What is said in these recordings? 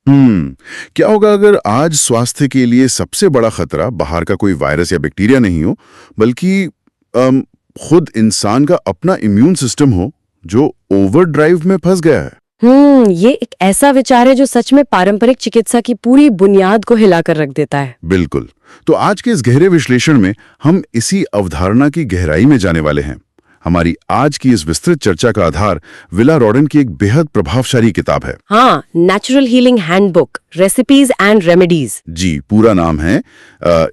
क्या होगा अगर आज स्वास्थ्य के लिए सबसे बड़ा खतरा बाहर का कोई वायरस या बैक्टीरिया नहीं हो, बल्कि अम, खुद इंसान का अपना इम्यून सिस्टम हो जो ओवरड्राइव में फंस गया है? ये एक ऐसा विचार है जो सच में पारंपरिक चिकित्सा की पूरी बुनियाद को हिलाकर रख देता है। बिल्कुल। तो आज के इस गहरे विश्लेषण में हम इसी अवधारणा की गहराई में जाने वाले हैं। हमारी आज की इस विस्तृत चर्चा का आधार विला रॉडन की एक बेहद प्रभावशाली किताब है। हाँ, natural healing handbook, recipes and remedies. जी, पूरा नाम है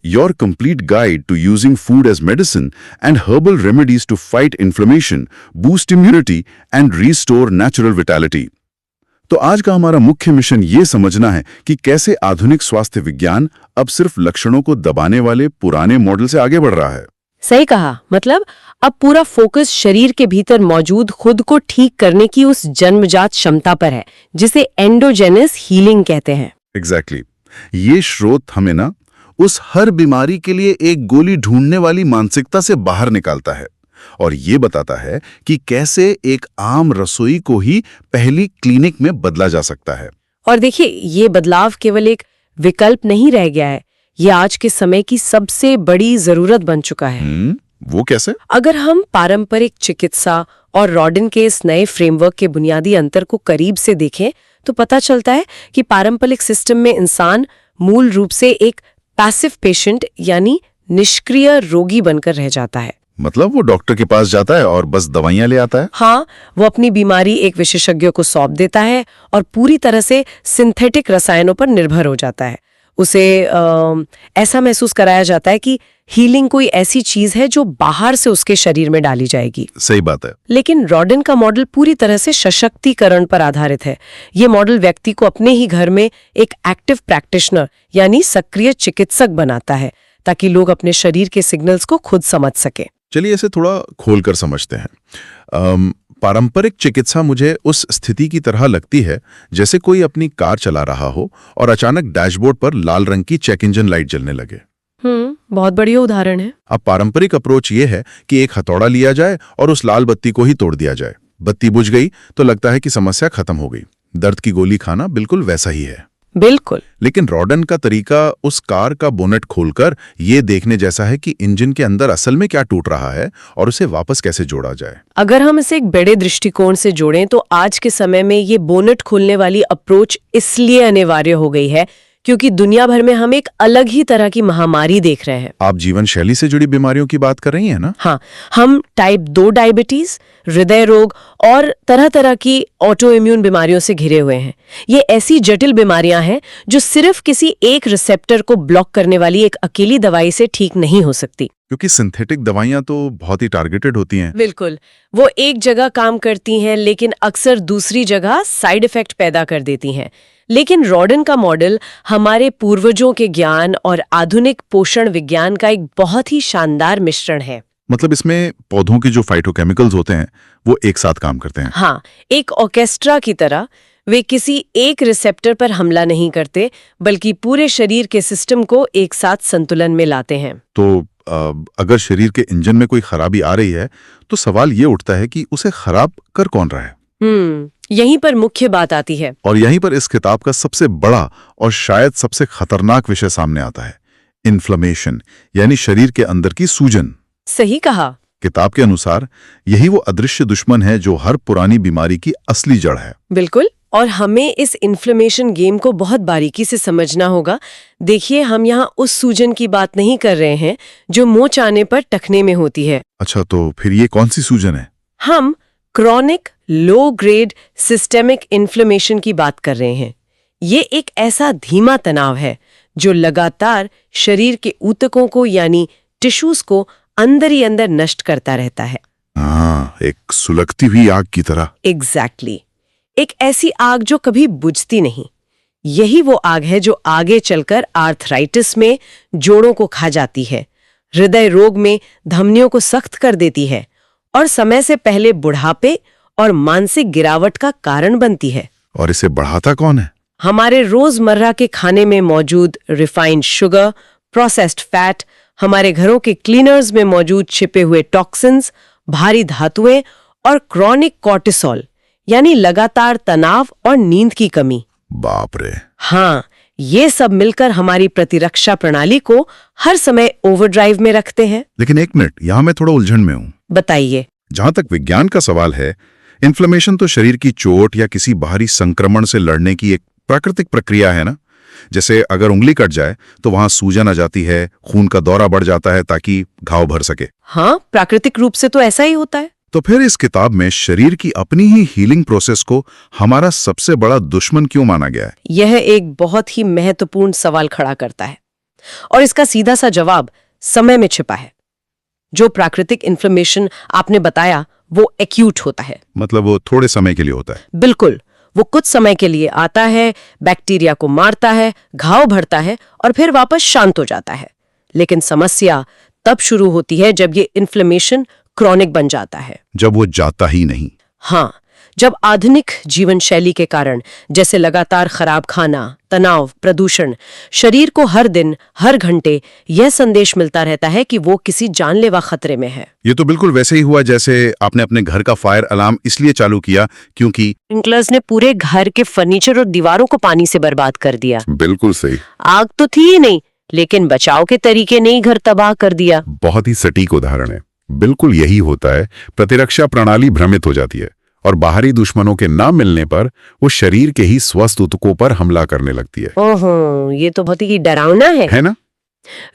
your complete guide to using food as medicine and herbal remedies to fight inflammation, boost immunity and restore natural vitality. तो आज का हमारा मुख्य मिशन ये समझना है कि कैसे आधुनिक स्वास्थ्य विज्ञान अब सिर्फ लक्षणों को दबाने वाले पुराने मॉडल से आगे बढ़ रहा है। सही कहा। मतलब अब पूरा फोकस शरीर के भीतर मौजूद खुद को ठीक करने की उस जन्मजात क्षमता पर है जिसे एंडोजेनस हीलिंग कहते हैं। एग्जैक्टली। ये स्रोत हमें ना उस हर बीमारी के लिए एक गोली ढूंढने वाली मानसिकता से बाहर निकालता है और ये बताता है कि कैसे एक आम रसोई को ही पहली क्लिनिक में बदला जा सकता है। और देखिए, ये बदलाव केवल एक विकल्प नहीं रह गया है, ये आज के समय की सबसे बड़ी जरूरत बन चुका है। वो कैसे? अगर हम पारंपरिक चिकित्सा और रॉडन के इस नए फ्रेमवर्क के बुनियादी अंतर को करीब से देखें तो पता चलता है कि पारंपरिक सिस्टम में इंसान मूल रूप से एक पैसिव पेशेंट यानी निष्क्रिय रोगी बनकर रह जाता है। मतलब वो डॉक्टर के पास जाता है और बस दवाइयां ले आता है? हाँ, वो अपनी बीमारी एक विशेषज्ञ को सौंप देता है और पूरी तरह से सिंथेटिक रसायनों पर निर्भर हो जाता है। उसे ऐसा महसूस कराया जाता है कि हीलिंग कोई ऐसी चीज है जो बाहर से उसके शरीर में डाली जाएगी। सही बात है। लेकिन रॉडन का मॉडल पूरी तरह से सशक्तिकरण पर आधारित है। ये मॉडल व्यक्ति को अपने ही घर में एक एक्टिव प्रैक्टिशनर यानी सक्रिय चिकित्सक बनाता है ताकि लोग अपने शरीर के सिग्नल्स को खुद समझ सके। चलिए इसे थोड़ा खोलकर समझते हैं। पारंपरिक चिकित्सा मुझे उस स्थिति की तरह लगती है जैसे कोई अपनी कार चला रहा हो और अचानक डैशबोर्ड पर लाल रंग की चेक इंजन लाइट जलने लगे। बहुत बढ़िया उदाहरण है। अब पारंपरिक अप्रोच ये है कि एक हथौड़ा लिया जाए और उस लाल बत्ती को ही तोड़ दिया जाए। बत्ती बुझ गई तो लगता है कि समस्या खत्म हो गई। दर्द की गोली खाना बिल्कुल वैसा ही है। बिल्कुल। लेकिन रॉडन का तरीका उस कार का बोनेट खोलकर ये देखने जैसा है कि इंजन के अंदर असल में क्या टूट रहा है और उसे वापस कैसे जोड़ा जाए। अगर हम इसे एक बड़े दृष्टिकोण से जोड़ें तो आज के समय में ये बोनेट खोलने वाली अप्रोच इसलिए अनिवार्य हो गई है क्योंकि दुनिया भर में हम एक अलग ही तरह की महामारी देख रहे हैं। आप जीवन शैली से जुड़ी बीमारियों की बात कर रही हैं ना? हाँ, हम टाइप 2 डायबिटीज, हृदय रोग और तरह तरह की ऑटो इम्यून बीमारियों से घिरे हुए हैं। ये ऐसी जटिल बीमारियां हैं जो सिर्फ किसी एक रिसेप्टर को ब्लॉक करने वाली एक अकेली दवाई से ठीक नहीं हो सकती। क्योंकि सिंथेटिक दवाइयां तो बहुत ही टारगेटेड होती हैं। बिल्कुल, वो एक जगह काम करती हैं लेकिन अक्सर दूसरी जगह साइड इफेक्ट पैदा कर देती हैं। लेकिन रॉडन का मॉडल हमारे पूर्वजों के ज्ञान और आधुनिक पोषण विज्ञान का एक बहुत ही शानदार मिश्रण है। मतलब इसमें पौधों के जो फाइटोकेमिकल्स होते हैं वो एक साथ काम करते हैं। हाँ, एक ऑर्केस्ट्रा की तरह। वे किसी एक रिसेप्टर पर हमला नहीं करते बल्कि पूरे शरीर के सिस्टम को एक साथ संतुलन में लाते हैं। तो अगर शरीर के इंजन में कोई खराबी आ रही है तो सवाल ये उठता है कि उसे खराब कर कौन रहा है? यहीं पर मुख्य बात आती है। और यहीं पर इस किताब का सबसे बड़ा और शायद सबसे खतरनाक विषय सामने आता है, इन्फ्लेमेशन यानी शरीर के अंदर की सूजन। सही कहा। किताब के अनुसार यही वो अदृश्य दुश्मन है जो हर पुरानी बीमारी की असली जड़ है। बिल्कुल, और हमें इस इन्फ्लेमेशन गेम को बहुत बारीकी से समझना होगा। देखिए, हम यहाँ उस सूजन की बात नहीं कर रहे हैं जो मोच आने पर टखने में होती है। अच्छा, तो फिर ये कौन सी सूजन है? हम chronic low grade systemic inflammation की बात कर रहे हैं। ये एक ऐसा धीमा तनाव है जो लगातार शरीर के ऊतकों को यानी टिश्यूज को अंदर ही अंदर नष्ट करता रहता है। हाँ, एक सुलगती हुई आग की तरह। एग्जैक्टली। एक ऐसी आग जो कभी बुझती नहीं। यही वो आग है जो आगे चलकर आर्थराइटिस में जोड़ों को खा जाती है, हृदय रोग में धमनियों को सख्त कर देती है और समय से पहले बुढ़ापे और मानसिक गिरावट का कारण बनती है। और इसे बढ़ाता कौन है? हमारे रोजमर्रा के खाने में मौजूद रिफाइंड शुगर, प्रोसेस्ड फैट, हमारे घरों के क्लीनर्स में मौजूद छिपे हुए टॉक्सिन्स, भारी धातुएं और क्रॉनिक कॉर्टिसोल यानी लगातार तनाव और नींद की कमी। बाप रे। हाँ, ये सब मिलकर हमारी प्रतिरक्षा प्रणाली को हर समय ओवरड्राइव में रखते हैं। लेकिन एक मिनट, यहां मैं थोड़ा उलझन में हूं। बताइए। जहां तक विज्ञान का सवाल है, इन्फ्लेमेशन तो शरीर की चोट या किसी बाहरी संक्रमण से लड़ने की एक प्राकृतिक प्रक्रिया है ना। जैसे अगर उंगली कट जाए तो वहां सूजन आ जाती है, खून का दौरा बढ़ जाता है ताकि घाव भर सके। हाँ, प्राकृतिक रूप से तो ऐसा ही होता है। तो फिर इस किताब में शरीर की अपनी ही हीलिंग प्रोसेस को हमारा सबसे बड़ा दुश्मन क्यों माना गया है? यह एक बहुत ही महत्वपूर्ण सवाल खड़ा करता है और इसका सीधा सा जवाब समय में छिपा है। जो प्राकृतिक इन्फ्लेमेशन आपने बताया वो एक्यूट होता है। मतलब वो थोड़े समय के लिए होता है? बिल्कुल, वो कुछ समय के लिए आता है, बैक्टीरिया को मारता है, घाव भरता है और फिर वापस शांत हो जाता है। लेकिन समस्या तब शुरू होती है जब ये इन्फ्लेमेशन क्रॉनिक बन जाता है। जब वो जाता ही नहीं। हाँ, जब आधुनिक जीवन शैली के कारण, जैसे लगातार खराब खाना, तनाव, प्रदूषण, शरीर को हर दिन हर घंटे यह संदेश मिलता रहता है कि वो किसी जानलेवा खतरे में है। ये तो बिल्कुल वैसे ही हुआ जैसे आपने अपने घर का फायर अलार्म इसलिए चालू किया क्योंकि स्प्रिंकलर्स ने पूरे घर के फर्नीचर और दीवारों को पानी से बर्बाद कर दिया। बिल्कुल सही। आग तो थी ही नहीं, लेकिन बचाव के तरीके ने ही घर तबाह कर दिया। बहुत ही सटीक उदाहरण है। बिल्कुल यही होता है, प्रतिरक्षा प्रणाली भ्रमित हो जाती है और बाहरी दुश्मनों के ना मिलने पर वो शरीर के ही स्वस्थ ऊतकों पर हमला करने लगती है। ओहो, ये तो बहुत ही डरावना है ना?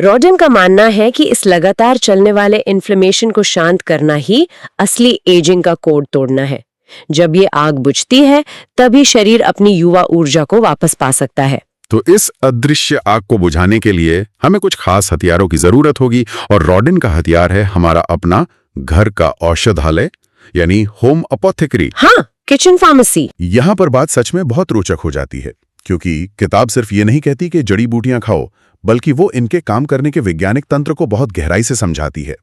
रॉडन का मानना है कि इस लगातार चलने वाले इन्फ्लेमेशन को शांत करना ही असली एजिंग का कोड तोड़ना है। जब ये आग बुझती है तभी शरीर अपनी युवा ऊर्जा को वापस पा सकता है। तो इस अदृश्य आग को बुझाने के लिए हमें कुछ खास हथियारों की जरूरत होगी और रॉडन का हथियार है हमारा अपना घर का औषधालय, यानी होम अपोथेकरी। हाँ, किचन फार्मेसी। यहाँ पर बात सच में बहुत रोचक हो जाती है, क्योंकि किताब सिर्फ ये नहीं कहती कि जड़ी बूटियां खाओ, बल्कि वो इनके काम करने के वैज्ञानिक तंत्र को बहुत गहराई से समझाती है।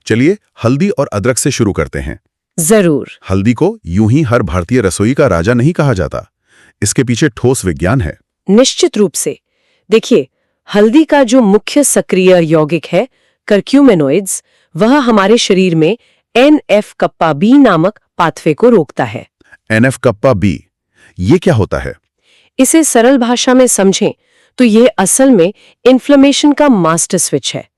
चलिए हल्दी और अदरक से शुरू करते हैं। जरूर। हल्दी को यूं ही हर भारतीय रसोई का राजा नहीं कहा जाता, इसके पीछे ठोस विज्ञान है। निश्चित रूप से। देखिए, हल्दी का जो मुख्य सक्रिय यौगिक है कर्क्यूमेनोइड्स, वह हमारे शरीर में NF-κB नामक पाथवे को रोकता है। NF-κB, ये क्या होता है? इसे सरल भाषा में समझें तो यह असल में इन्फ्लेमेशन का मास्टर स्विच है।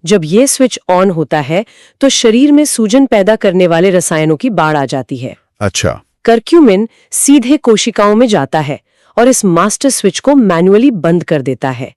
जब यह स्विच ऑन होता है तो शरीर में सूजन पैदा करने वाले रसायनों की बाढ़ आ जाती है। अच्छा। कर्क्यूमिन सीधे कोशिकाओं में जाता है और इस मास्टर स्विच को मैन्युअली बंद कर देता है।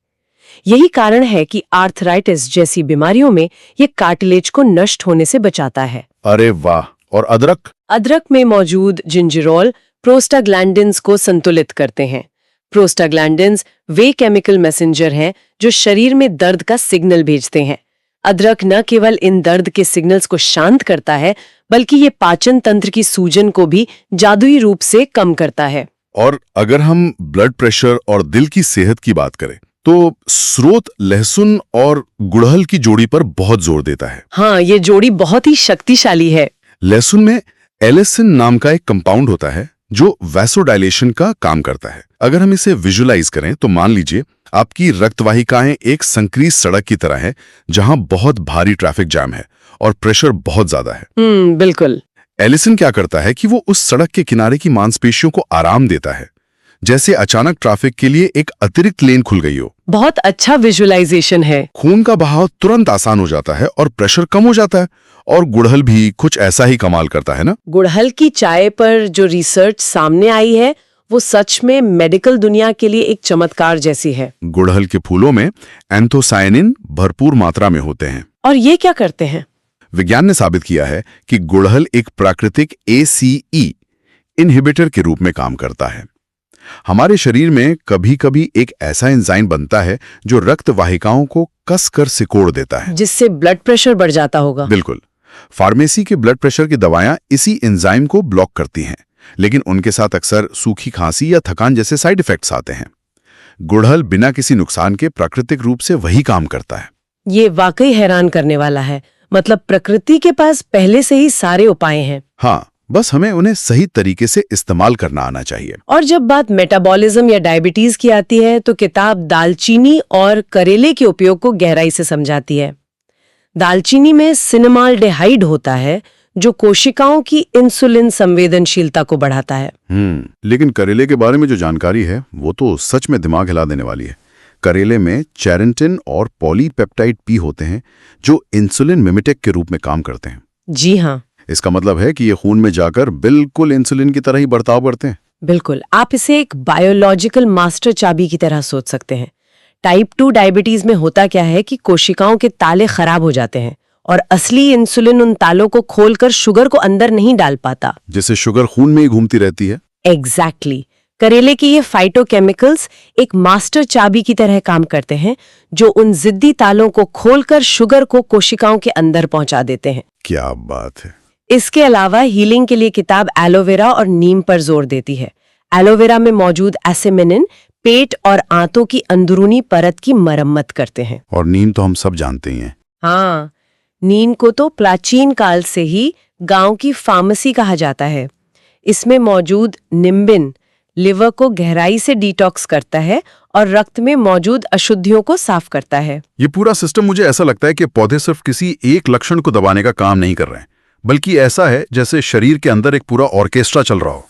यही कारण है कि आर्थराइटिस जैसी बीमारियों में ये कार्टिलेज को नष्ट होने से बचाता है। अरे वाह! और अदरक? अदरक में मौजूद जिंजरोल प्रोस्टाग्लैंडिन्स को संतुलित करते हैं। प्रोस्टाग्लैंडिन्स वे केमिकल मैसेंजर हैं जो शरीर में दर्द का सिग्नल भेजते हैं। अदरक न केवल इन दर्द के सिग्नल्स को शांत करता है, बल्कि ये पाचन तंत्र की सूजन को भी जादुई रूप से कम करता है। और अगर हम ब्लड प्रेशर और दिल की सेहत की बात करें तो स्रोत लहसुन और गुड़हल की जोड़ी पर बहुत जोर देता है। हाँ, ये जोड़ी बहुत ही शक्तिशाली है। लहसुन में एलिसिन नाम का एक कंपाउंड होता है जो वैसोडाइलेशन का काम करता है। अगर हम इसे विजुलाइज करें तो मान लीजिए आपकी रक्तवाहिकाएं एक संकरी सड़क की तरह है जहां बहुत भारी ट्रैफिक जाम है और प्रेशर बहुत ज्यादा है। बिल्कुल। एलिसिन क्या करता है कि वो उस सड़क के किनारे की मांसपेशियों को आराम देता है, जैसे अचानक ट्रैफिक के लिए एक अतिरिक्त लेन खुल गई हो। बहुत अच्छा विजुअलाइजेशन है। खून का बहाव तुरंत आसान हो जाता है और प्रेशर कम हो जाता है। और गुड़हल भी कुछ ऐसा ही कमाल करता है ना? गुड़हल की चाय पर जो रिसर्च सामने आई है वो सच में मेडिकल दुनिया के लिए एक चमत्कार जैसी है। गुड़हल के फूलों में एंथोसायनिन भरपूर मात्रा में होते हैं। और ये क्या करते हैं? विज्ञान ने साबित किया है कि गुड़हल एक प्राकृतिक ACE इनहिबिटर के रूप में काम करता है। हमारे शरीर में कभी-कभी एक ऐसा एंजाइम बनता है जो रक्त वाहिकाओं को कसकर सिकोड़ देता है, जिससे ब्लड प्रेशर बढ़ जाता होगा। बिल्कुल। फार्मेसी के ब्लड प्रेशर की दवाएं इसी एंजाइम को ब्लॉक करती हैं, लेकिन उनके साथ अक्सर सूखी खांसी या थकान जैसे साइड इफेक्ट्स आते हैं। गुड़हल बिना किसी नुकसान के प्राकृतिक रूप से वही काम करता है। ये वाकई हैरान करने वाला है। मतलब प्रकृति के पास पहले से ही सारे उपाय हैं। हाँ, बस हमें उन्हें सही तरीके से इस्तेमाल करना आना चाहिए। और जब बात मेटाबॉलिज्म या डायबिटीज की आती है तो किताब दालचीनी और करेले के उपयोग को गहराई से समझाती है। दालचीनी में सिनेमाल्डेहाइड होता है जो कोशिकाओं की इंसुलिन संवेदनशीलता को बढ़ाता है। लेकिन करेले के बारे में जो जानकारी है वो तो सच में दिमाग हिला देने वाली है। करेले में चेरेंटिन और पॉलीपेप्टाइड पी होते हैं जो इंसुलिन मिमेटिक के रूप में काम करते हैं। जी हाँ, इसका मतलब है कि ये खून में जाकर बिल्कुल इंसुलिन की तरह ही बर्ताव करते हैं। बिल्कुल। आप इसे एक बायोलॉजिकल मास्टर चाबी की तरह सोच सकते हैं। टाइप 2 डायबिटीज में होता क्या है कि कोशिकाओं के ताले खराब हो जाते हैं और असली इंसुलिन उन तालों को खोलकर शुगर को अंदर नहीं डाल पाता। जैसे शुगर खून में ही घूमती रहती है। एग्जैक्टली। करेले की ये फाइटोकेमिकल्स एक मास्टर चाबी की तरह काम करते हैं जो उन जिद्दी तालों को खोलकर शुगर को कोशिकाओं के अंदर पहुंचा देते हैं। क्या बात है। इसके अलावा हीलिंग के लिए किताब एलोवेरा और नीम पर जोर देती है। एलोवेरा में मौजूद एसेमिनिन पेट और आंतों की अंदरूनी परत की मरम्मत करते हैं। और नीम तो हम सब जानते ही हैं। हाँ, नीम को तो प्राचीन काल से ही गांव की फार्मेसी कहा जाता है। इसमें मौजूद निम्बिन लिवर को गहराई से डिटॉक्स करता है और रक्त में मौजूद अशुद्धियों को साफ करता है। ये पूरा सिस्टम मुझे ऐसा लगता है कि पौधे सिर्फ किसी एक लक्षण को दबाने का काम नहीं कर रहे हैं, बल्कि ऐसा है जैसे शरीर के अंदर एक पूरा ऑर्केस्ट्रा चल रहा हो।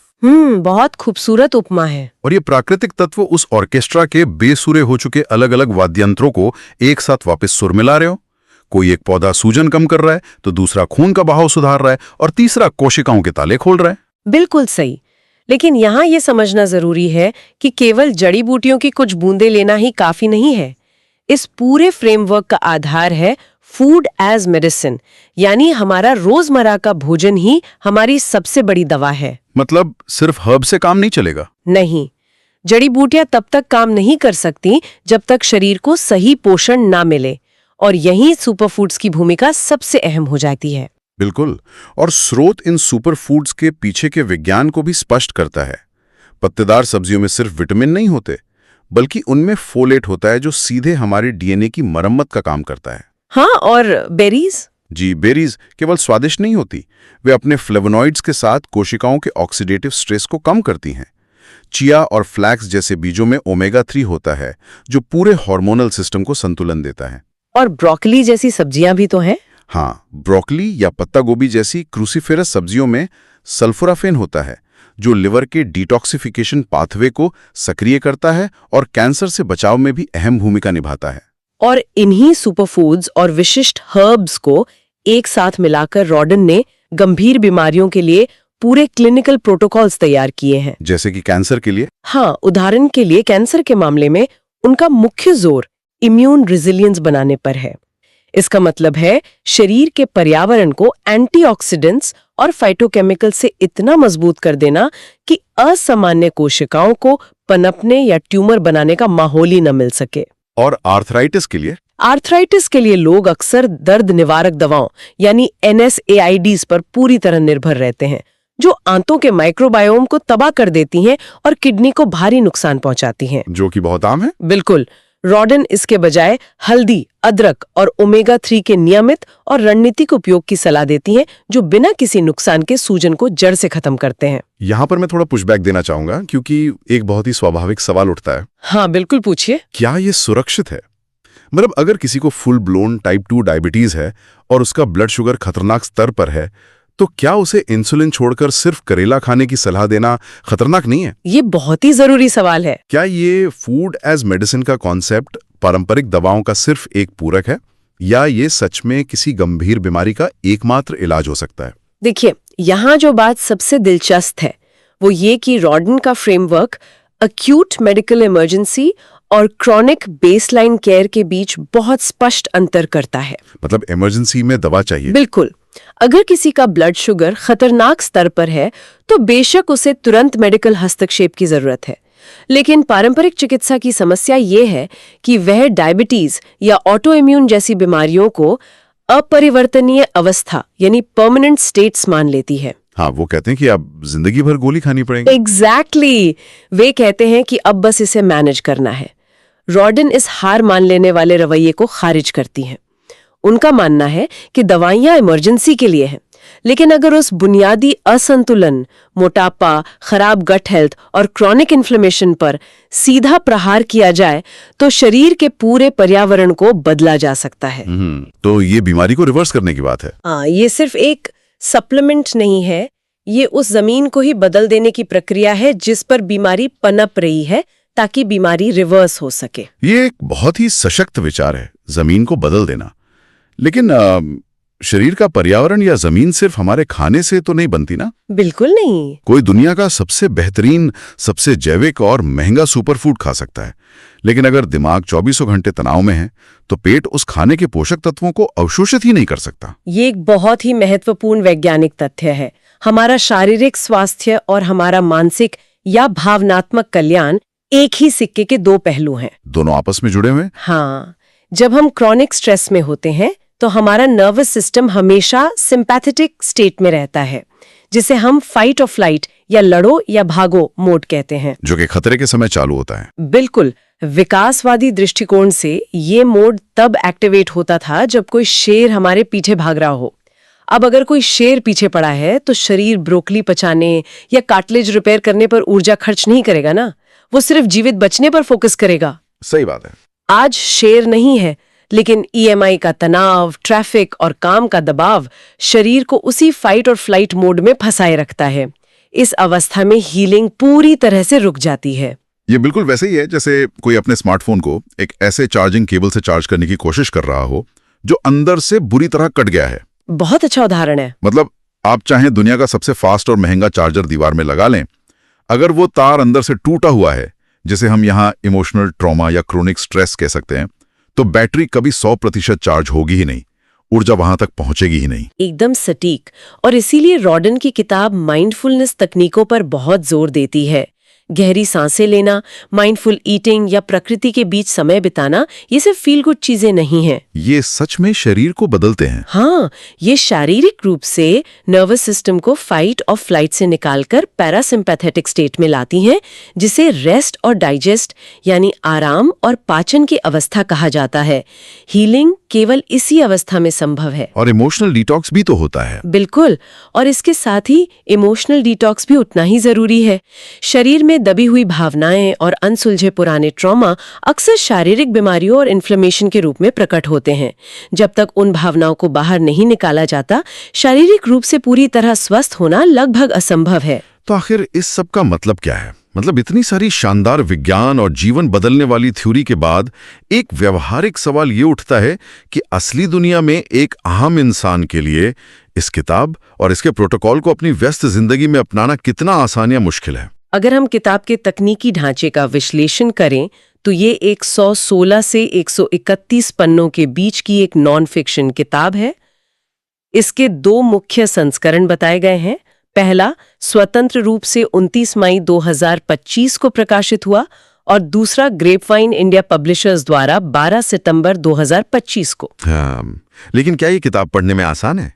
बहुत खूबसूरत उपमा है। और ये प्राकृतिक तत्व उस ऑर्केस्ट्रा के बेसुरे हो चुके अलग अलग वाद्यंत्रों को एक साथ वापस सुर मिला रहे हो। कोई एक पौधा सूजन कम कर रहा है तो दूसरा खून का बहाव सुधार रहा है और तीसरा कोशिकाओं के ताले खोल रहा है। बिल्कुल सही। लेकिन यहाँ ये समझना जरूरी है कि केवल जड़ी बूटियों की कुछ बूंदें लेना ही काफी नहीं है। इस पूरे फ्रेमवर्क का आधार है फूड एज मेडिसिन, यानी हमारा रोजमर्रा का भोजन ही हमारी सबसे बड़ी दवा है। मतलब सिर्फ हर्ब से काम नहीं चलेगा? नहीं, जड़ी बूटियां तब तक काम नहीं कर सकती जब तक शरीर को सही पोषण ना मिले, और यहीं सुपरफूड्स की भूमिका सबसे अहम हो जाती है। बिल्कुल। और स्रोत इन सुपरफूड्स के पीछे के विज्ञान को भी स्पष्ट करता है। पत्तेदार सब्जियों में सिर्फ विटामिन नहीं होते, बल्कि उनमें फोलेट होता है जो सीधे हमारे डीएनए की मरम्मत का काम करता है। हाँ, और बेरीज? जी, बेरीज केवल स्वादिष्ट नहीं होती, वे अपने फ्लेवोनॉइड्स के साथ कोशिकाओं के ऑक्सीडेटिव स्ट्रेस को कम करती हैं। चिया और फ्लैक्स जैसे बीजों में ओमेगा 3 होता है जो पूरे हार्मोनल सिस्टम को संतुलन देता है। और ब्रोकली जैसी सब्जियां भी तो हैं? हाँ, ब्रोकली या पत्ता गोभी जैसी क्रूसीफेरस सब्जियों में सल्फोराफेन होता है जो लिवर के डिटॉक्सिफिकेशन पाथवे को सक्रिय करता है और कैंसर से बचाव में भी अहम भूमिका निभाता है। और इन्हीं सुपरफूड्स और विशिष्ट हर्ब्स को एक साथ मिलाकर रॉडन ने गंभीर बीमारियों के लिए पूरे क्लिनिकल प्रोटोकॉल्स तैयार किए हैं। जैसे कि कैंसर के लिए? हाँ, उदाहरण के लिए कैंसर के मामले में उनका मुख्य जोर इम्यून रेजिलियंस बनाने पर है। इसका मतलब है शरीर के पर्यावरण को एंटीऑक्सीडेंट्स और फाइटोकेमिकल से इतना मजबूत कर देना कि असामान्य कोशिकाओं को पनपने या ट्यूमर बनाने का माहौल ही न मिल सके। और आर्थराइटिस के लिए? आर्थराइटिस के लिए लोग अक्सर दर्द निवारक दवाओं यानी NSAIDs पर पूरी तरह निर्भर रहते हैं, जो आंतों के माइक्रोबायोम को तबाह कर देती हैं और किडनी को भारी नुकसान पहुंचाती हैं। जो कि बहुत आम है। बिल्कुल। रॉडन इसके बजाय हल्दी, अदरक और ओमेगा 3 के नियमित और रणनीतिक उपयोग की सलाह देती हैं, जो बिना किसी नुकसान के सूजन को जड़ से खत्म करते हैं। यहाँ पर मैं थोड़ा पुशबैक देना चाहूंगा क्योंकि एक बहुत ही स्वाभाविक सवाल उठता है। हाँ, बिल्कुल पूछिए। क्या ये सुरक्षित है? मतलब अगर किसी को फुल ब्लोन टाइप 2 डायबिटीज है और उसका ब्लड शुगर खतरनाक स्तर पर है, तो क्या उसे इंसुलिन छोड़कर सिर्फ करेला खाने की सलाह देना खतरनाक नहीं है? ये बहुत ही जरूरी सवाल है। क्या ये फूड एज मेडिसिन का कॉन्सेप्ट पारंपरिक दवाओं का सिर्फ एक पूरक है, या ये सच में किसी गंभीर बीमारी का एकमात्र इलाज हो सकता है? देखिए, यहाँ जो बात सबसे दिलचस्प है वो ये कि रॉडन का फ्रेमवर्क अक्यूट मेडिकल इमरजेंसी और क्रॉनिक बेसलाइन केयर के बीच बहुत स्पष्ट अंतर करता है। मतलब इमरजेंसी में दवा चाहिए? बिल्कुल। अगर किसी का ब्लड शुगर खतरनाक स्तर पर है तो बेशक उसे तुरंत मेडिकल हस्तक्षेप की जरूरत है, लेकिन पारंपरिक चिकित्सा की समस्या ये है कि वह डायबिटीज या ऑटो इम्यून जैसी बीमारियों को अपरिवर्तनीय अवस्था यानी परमानेंट स्टेट्स मान लेती है। हाँ, वो कहते हैं कि अब जिंदगी भर गोली खानी पड़ेगी। एग्जैक्टली। वे कहते हैं कि अब बस इसे मैनेज करना है। रॉडन इस हार मान लेने वाले रवैये को खारिज करती हैं। उनका मानना है कि दवाइयां इमरजेंसी के लिए हैं, लेकिन अगर उस बुनियादी असंतुलन, मोटापा, खराब गट हेल्थ और क्रॉनिक इन्फ्लेमेशन पर सीधा प्रहार किया जाए तो शरीर के पूरे पर्यावरण को बदला जा सकता है। तो ये बीमारी को रिवर्स करने की बात है। हाँ, ये सिर्फ एक सप्लीमेंट नहीं है, ये उस जमीन को ही बदल देने की प्रक्रिया है जिस पर बीमारी पनप रही है, ताकि बीमारी रिवर्स हो सके। ये एक बहुत ही सशक्त विचार है, जमीन को बदल देना। लेकिन शरीर का पर्यावरण या जमीन सिर्फ हमारे खाने से तो नहीं बनती ना? बिल्कुल नहीं। कोई दुनिया का सबसे बेहतरीन, सबसे जैविक और महंगा सुपरफूड खा सकता है, लेकिन अगर दिमाग 24 घंटे तनाव में है तो पेट उस खाने के पोषक तत्वों को अवशोषित ही नहीं कर सकता। ये एक बहुत ही महत्वपूर्ण वैज्ञानिक तथ्य है। हमारा शारीरिक स्वास्थ्य और हमारा मानसिक या भावनात्मक कल्याण एक ही सिक्के के दो पहलू हैं। दोनों आपस में जुड़े हुए। हाँ, जब हम क्रॉनिक स्ट्रेस में होते हैं तो हमारा नर्वस सिस्टम हमेशा सिंपैथेटिक स्टेट में रहता है, जिसे हम फाइट और फ्लाइट या लड़ो या भागो मोड कहते हैं, जो कि खतरे के समय चालू होता है। बिल्कुल। विकासवादी दृष्टिकोण से ये मोड तब एक्टिवेट होता था जब कोई शेर हमारे पीछे भाग रहा हो। अब अगर कोई शेर पीछे पड़ा है तो शरीर ब्रोकली पचाने या कार्टिलेज रिपेयर करने पर ऊर्जा खर्च नहीं करेगा ना, वो सिर्फ जीवित बचने पर फोकस करेगा। सही बात है। आज शेर नहीं है, लेकिन ईएमआई का तनाव, ट्रैफिक और काम का दबाव शरीर को उसी फाइट और फ्लाइट मोड में फंसाए रखता है। इस अवस्था में हीलिंग पूरी तरह से रुक जाती है। ये बिल्कुल वैसे ही है जैसे कोई अपने स्मार्टफोन को एक ऐसे चार्जिंग केबल से चार्ज करने की कोशिश कर रहा हो जो अंदर से बुरी तरह कट गया है। बहुत अच्छा उदाहरण है। मतलब आप चाहें दुनिया का सबसे फास्ट और महंगा चार्जर दीवार में लगा लें, अगर वो तार अंदर से टूटा हुआ है, जिसे हम यहाँ इमोशनल ट्रॉमा या क्रोनिक स्ट्रेस कह सकते हैं, तो बैटरी कभी 100% चार्ज होगी ही नहीं, ऊर्जा वहां तक पहुंचेगी ही नहीं। एकदम सटीक। और इसीलिए रॉडन की किताब माइंडफुलनेस तकनीकों पर बहुत जोर देती है। गहरी सांसें लेना, माइंडफुल ईटिंग या प्रकृति के बीच समय बिताना, ये सिर्फ फील गुड चीजें नहीं हैं। ये सच में शरीर को बदलते हैं। हाँ, ये शारीरिक रूप से नर्वस सिस्टम को फाइट और फ्लाइट से निकालकर पैरासिम्पैथेटिक स्टेट में लाती हैं, जिसे रेस्ट और डाइजेस्ट यानी आराम और पाचन की अवस्था कहा जाता है। हीलिंग केवल इसी अवस्था में संभव है। और इमोशनल डिटॉक्स भी तो होता है। बिल्कुल, और इसके साथ ही इमोशनल डिटॉक्स भी उतना ही जरूरी है। शरीर में दबी हुई भावनाएं और अनसुलझे पुराने ट्रॉमा अक्सर शारीरिक बीमारियों और इन्फ्लेमेशन के रूप में प्रकट होते हैं। जब तक उन भावनाओं को बाहर नहीं निकाला जाता, शारीरिक रूप से पूरी तरह स्वस्थ होना लगभग असंभव है। तो आखिर इस सब का मतलब क्या है? मतलब इतनी सारी शानदार विज्ञान और जीवन बदलने वाली थ्योरी के बाद एक व्यवहारिक सवाल ये उठता है कि असली दुनिया में एक आम इंसान के लिए इस किताब और इसके प्रोटोकॉल को अपनी व्यस्त जिंदगी में अपनाना कितना आसान या मुश्किल है? अगर हम किताब के तकनीकी ढांचे का विश्लेषण करें तो ये 116 से 131 पन्नों के बीच की एक नॉन फिक्शन किताब है। इसके दो मुख्य संस्करण बताए गए हैं। पहला स्वतंत्र रूप से 29 मई 2025 को प्रकाशित हुआ और दूसरा ग्रेपवाइन इंडिया पब्लिशर्स द्वारा 12 सितंबर 2025 को। लेकिन क्या ये किताब पढ़ने में आसान है?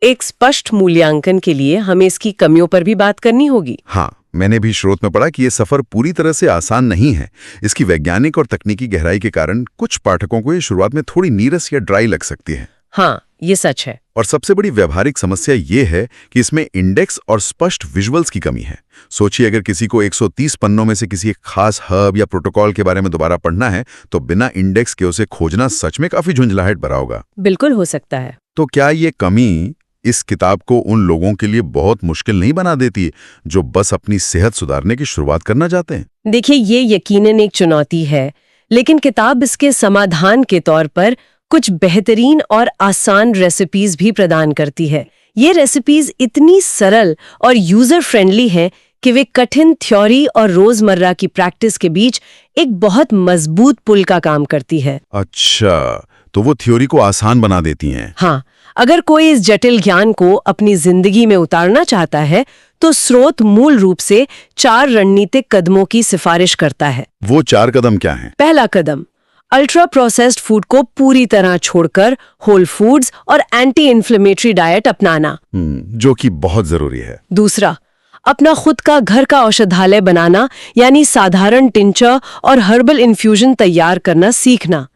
एक स्पष्ट मूल्यांकन के लिए हमें इसकी कमियों पर भी बात करनी होगी। हाँ, मैंने भी स्रोत में पढ़ा कि ये सफर पूरी तरह से आसान नहीं है। इसकी वैज्ञानिक और तकनीकी गहराई के कारण कुछ पाठकों को ये शुरुआत में थोड़ी नीरस या ड्राई लग सकती है। हाँ, ये सच है। और सबसे बड़ी व्यवहारिक समस्या ये है कि इसमें इंडेक्स और स्पष्ट विजुअल्स की कमी है। सोचिए, अगर किसी को 130 पन्नों में से किसी एक खास हर्ब या प्रोटोकॉल के बारे में दोबारा पढ़ना है तो बिना इंडेक्स के उसे खोजना सच में काफी झुंझलाहट भरा होगा। बिल्कुल हो सकता है। तो क्या ये कमी इस किताब को उन लोगों के लिए बहुत मुश्किल नहीं बना देती जो बस अपनी सेहत सुधारने की शुरुआत करना चाहते हैं? देखिए, ये यकीनन एक चुनौती है, लेकिन किताब इसके समाधान के तौर पर कुछ बेहतरीन और आसान रेसिपीज भी प्रदान करती है। ये रेसिपीज इतनी सरल और यूजर फ्रेंडली हैं कि वे कठिन थ्योरी और रोजमर्रा की प्रैक्टिस के बीच एक बहुत मजबूत पुल का काम करती है। अच्छा, तो वो थ्योरी को आसान बना देती हैं। हाँ, अगर कोई इस जटिल ज्ञान को अपनी जिंदगी में उतारना चाहता है तो स्रोत मूल रूप से 4 रणनीतिक कदमों की सिफारिश करता है। वो 4 कदम क्या हैं? पहला कदम, अल्ट्रा प्रोसेस्ड फूड को पूरी तरह छोड़कर होल फूड्स और एंटी इन्फ्लेमेटरी डाइट अपनाना, जो कि बहुत जरूरी है। दूसरा, अपना खुद का घर का औषधालय बनाना, यानी साधारण टिंचर और हर्बल इन्फ्यूजन तैयार करना सीखना।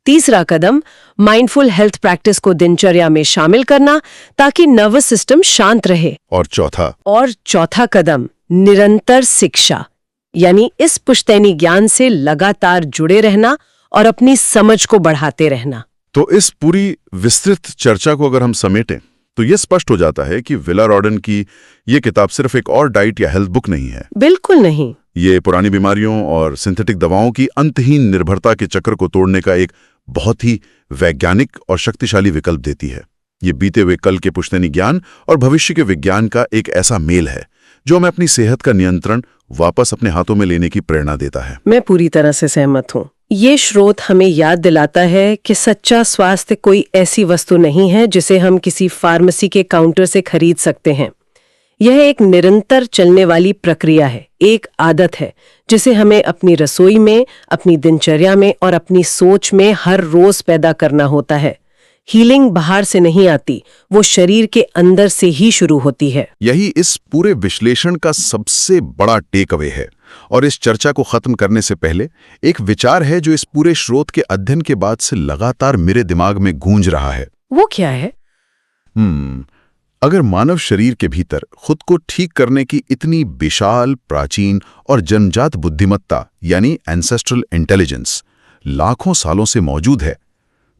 तीसरा कदम, माइंडफुल हेल्थ प्रैक्टिस को दिनचर्या में शामिल करना ताकि नर्वस सिस्टम शांत रहे। और चौथा कदम, निरंतर शिक्षा, यानी इस पुश्तैनी ज्ञान से लगातार जुड़े रहना और अपनी समझ को बढ़ाते रहना। तो इस पूरी विस्तृत चर्चा को अगर हम समेटें तो ये स्पष्ट हो जाता है कि विला रॉडन की ये किताब सिर्फ एक और डाइट या हेल्थ बुक नहीं है। बिल्कुल नहीं। ये पुरानी बीमारियों और सिंथेटिक दवाओं की अंतहीन निर्भरता के चक्र को तोड़ने का एक बहुत ही वैज्ञानिक और शक्तिशाली विकल्प देती है। ये बीते हुए कल के पुश्तैनी ज्ञान और भविष्य के विज्ञान का एक ऐसा मेल है जो हमें अपनी सेहत का नियंत्रण वापस अपने हाथों में लेने की प्रेरणा देता है। मैं पूरी तरह से सहमत हूँ। ये स्रोत हमें याद दिलाता है कि सच्चा स्वास्थ्य कोई ऐसी वस्तु नहीं है जिसे हम किसी फार्मेसी के काउंटर से खरीद सकते हैं। यह एक निरंतर चलने वाली प्रक्रिया है, एक आदत है जिसे हमें अपनी रसोई में, अपनी दिनचर्या में और अपनी सोच में हर रोज पैदा करना होता है। हीलिंग बाहर से नहीं आती, वो शरीर के अंदर से ही शुरू होती है। यही इस पूरे विश्लेषण का सबसे बड़ा टेक अवे है। और इस चर्चा को खत्म करने से पहले एक विचार है जो इस पूरे स्रोत के अध्ययन के बाद से लगातार मेरे दिमाग में गूंज रहा है। वो क्या है? अगर मानव शरीर के भीतर खुद को ठीक करने की इतनी विशाल, प्राचीन और जन्मजात बुद्धिमत्ता यानी एंसेस्ट्रल इंटेलिजेंस लाखों सालों से मौजूद है,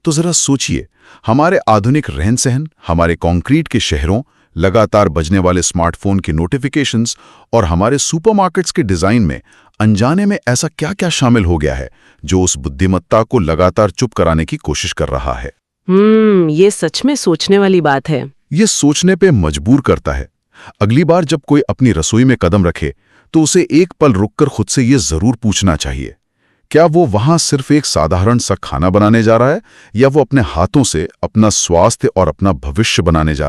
तो जरा सोचिए, हमारे आधुनिक रहन सहन, हमारे कंक्रीट के शहरों, लगातार बजने वाले स्मार्टफोन के नोटिफिकेशंस और हमारे सुपरमार्केट्स के डिजाइन में अनजाने में ऐसा क्या क्या शामिल हो गया है जो उस बुद्धिमत्ता को लगातार चुप कराने की कोशिश कर रहा है। ये सच में सोचने वाली बात है। ये सोचने पे मजबूर करता है। अगली बार जब कोई अपनी रसोई में कदम रखे तो उसे एक पल रुककर खुद से ये जरूर पूछना चाहिए, क्या वो वहां सिर्फ एक साधारण सा खाना बनाने जा रहा है या वो अपने हाथों से अपना स्वास्थ्य और अपना भविष्य बनाने जा